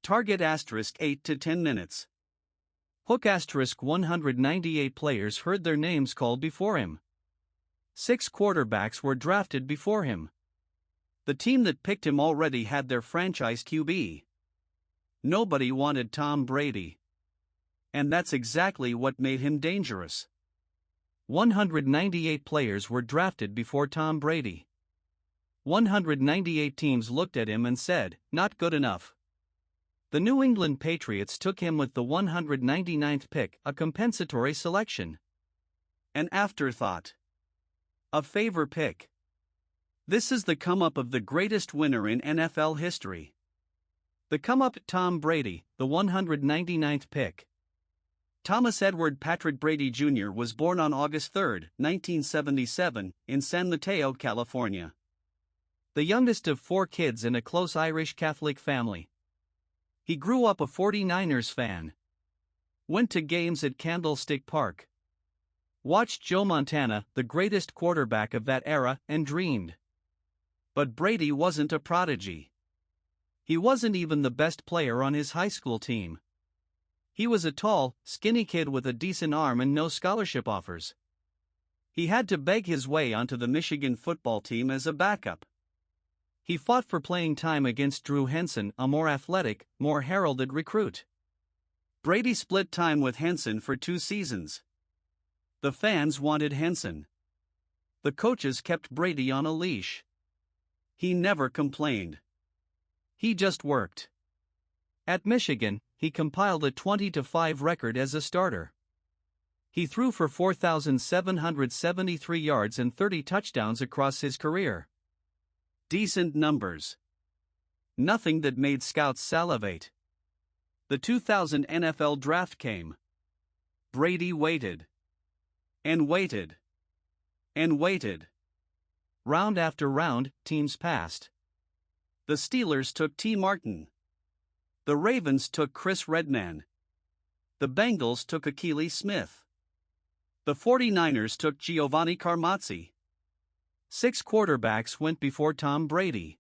Target * 8 to 10 minutes. Hook * 198 players heard their names called before him. 6 quarterbacks were drafted before him. The team that picked him already had their franchise QB. Nobody wanted Tom Brady. And that's exactly what made him dangerous. 198 players were drafted before Tom Brady. 198 teams looked at him and said, "Not good enough." The New England Patriots took him with the 199th pick, a compensatory selection. An afterthought. A favor pick. This is the come-up of the greatest winner in NFL history. The come-up: Tom Brady, the 199th pick. Thomas Edward Patrick Brady Jr. was born on August 3, 1977, in San Mateo, California. The youngest of 4 kids in a close Irish Catholic family. He grew up a 49ers fan. Went to games at Candlestick Park. Watched Joe Montana, the greatest quarterback of that era, and dreamed. But Brady wasn't a prodigy. He wasn't even the best player on his high school team. He was a tall, skinny kid with a decent arm and no scholarship offers. He had to beg his way onto the Michigan football team as a backup. He fought for playing time against Drew Henson, a more athletic, more heralded recruit. Brady split time with Henson for 2 seasons. The fans wanted Henson. The coaches kept Brady on a leash. He never complained. He just worked. At Michigan, he compiled a 20-5 record as a starter. He threw for 4,773 yards and 30 touchdowns across his career. Decent numbers. Nothing that made scouts salivate. The 2000 NFL Draft came. Brady waited. And waited. And waited. Round after round, teams passed. The Steelers took T. Martin. The Ravens took Chris Redman. The Bengals took Akili Smith. The 49ers took Giovanni Carmazzi. 6 quarterbacks went before Tom Brady.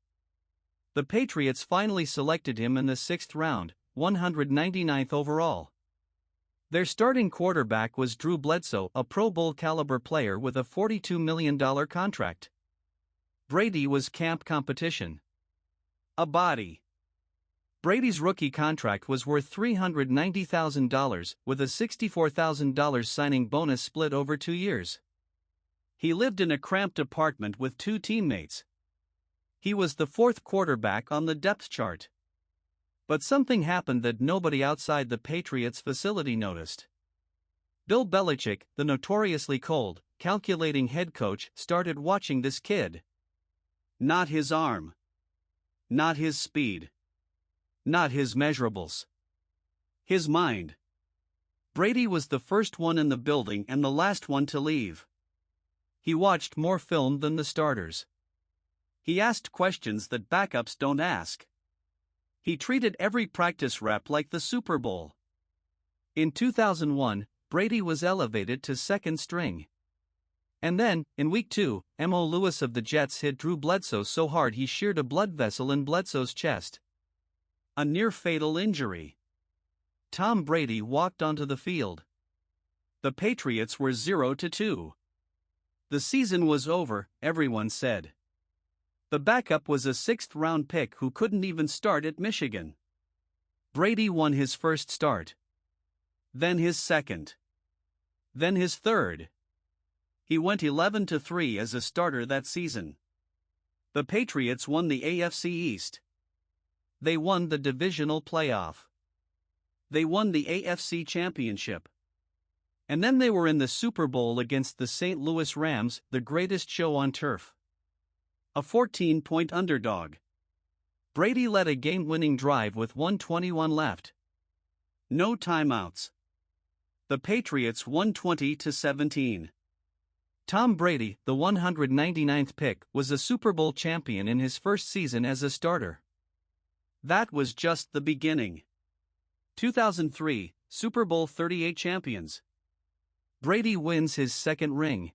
The Patriots finally selected him in the 6th round, 199th overall. Their starting quarterback was Drew Bledsoe, a Pro Bowl caliber player with a $42 million contract. Brady was camp competition. A body. Brady's rookie contract was worth $390,000, with a $64,000 signing bonus split over 2 years. He lived in a cramped apartment with 2 teammates. He was the 4th quarterback on the depth chart. But something happened that nobody outside the Patriots facility noticed. Bill Belichick, the notoriously cold, calculating head coach, started watching this kid. Not his arm. Not his speed. Not his measurables. His mind. Brady was the first one in the building and the last one to leave. He watched more film than the starters. He asked questions that backups don't ask. He treated every practice rep like the Super Bowl. In 2001, Brady was elevated to 2nd string. And then, in Week 2, Mo Lewis of the Jets hit Drew Bledsoe so hard he sheared a blood vessel in Bledsoe's chest. A near-fatal injury. Tom Brady walked onto the field. The Patriots were 0-2. The season was over, everyone said. The backup was a 6th-round pick who couldn't even start at Michigan. Brady won his first start. Then his second. Then his third. He went 11-3 as a starter that season. The Patriots won the AFC East. They won the divisional playoff. They won the AFC Championship. And then they were in the Super Bowl against the St. Louis Rams, the greatest show on turf. A 14-point underdog. Brady led a game-winning drive with 1:21 left. No timeouts. The Patriots won 20-17. Tom Brady, the 199th pick, was a Super Bowl champion in his first season as a starter. That was just the beginning. 2003, Super Bowl 38 champions. Brady wins his 2nd ring.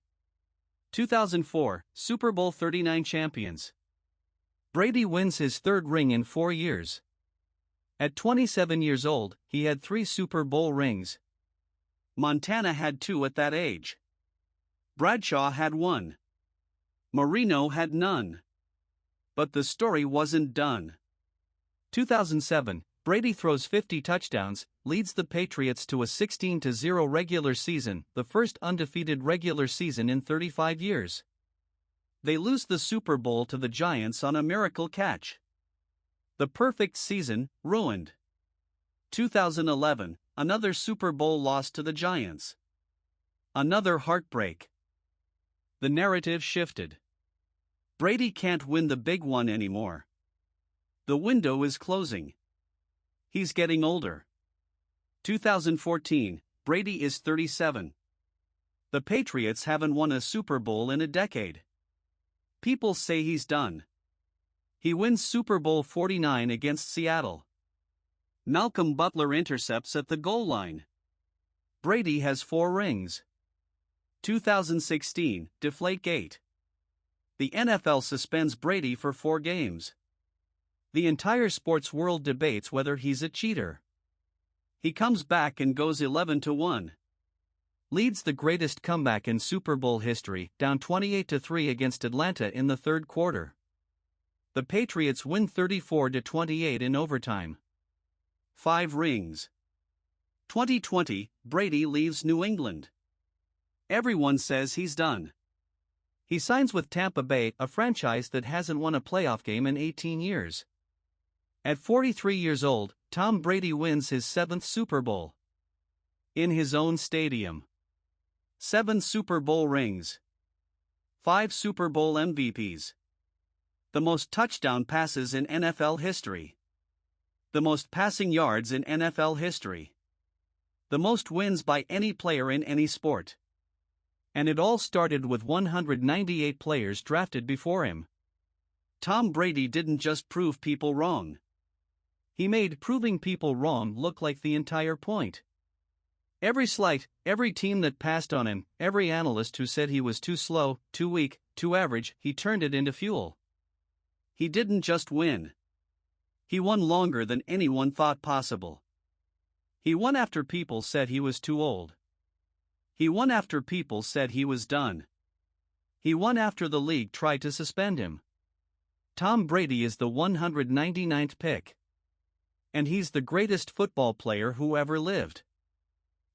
2004, Super Bowl 39 champions. Brady wins his 3rd ring in 4 years. At 27 years old, he had 3 Super Bowl rings. Montana had 2 at that age. Bradshaw had 1. Marino had none. But the story wasn't done. 2007, Brady throws 50 touchdowns, leads the Patriots to a 16-0 regular season, the first undefeated regular season in 35 years. They lose the Super Bowl to the Giants on a miracle catch. The perfect season, ruined. 2011, another Super Bowl loss to the Giants. Another heartbreak. The narrative shifted. Brady can't win the big one anymore. The window is closing. He's getting older. 2014, Brady is 37. The Patriots haven't won a Super Bowl in a decade. People say he's done. He wins Super Bowl 49 against Seattle. Malcolm Butler intercepts at the goal line. Brady has 4 rings. 2016, Deflategate. The NFL suspends Brady for 4 games. The entire sports world debates whether he's a cheater. He comes back and goes 11-1. Leads the greatest comeback in Super Bowl history, down 28-3 against Atlanta in the third quarter. The Patriots win 34-28 in overtime. 5 rings. 2020, Brady leaves New England. Everyone says he's done. He signs with Tampa Bay, a franchise that hasn't won a playoff game in 18 years. At 43 years old, Tom Brady wins his 7th Super Bowl. In his own stadium. 7 Super Bowl rings. 5 Super Bowl MVPs. The most touchdown passes in NFL history. The most passing yards in NFL history. The most wins by any player in any sport. And it all started with 198 players drafted before him. Tom Brady didn't just prove people wrong. He made proving people wrong look like the entire point. Every slight, every team that passed on him, every analyst who said he was too slow, too weak, too average, he turned it into fuel. He didn't just win. He won longer than anyone thought possible. He won after people said he was too old. He won after people said he was done. He won after the league tried to suspend him. Tom Brady is the 199th pick. And he's the greatest football player who ever lived.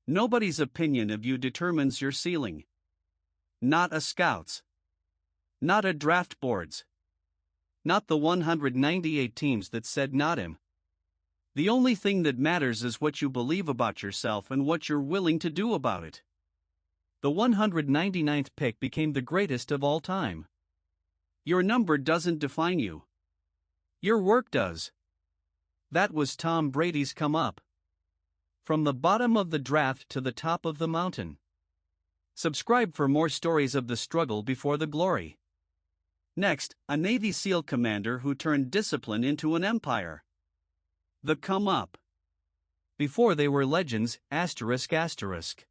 Nobody's opinion of you determines your ceiling. Not a scout's. Not a draft board's. Not the 198 teams that said not him. The only thing that matters is what you believe about yourself and what you're willing to do about it. The 199th pick became the greatest of all time. Your number doesn't define you. Your work does. That was Tom Brady's come up. From the bottom of the draft to the top of the mountain. Subscribe for more stories of the struggle before the glory. Next, a Navy SEAL commander who turned discipline into an empire. The come up. Before they were legends, ***.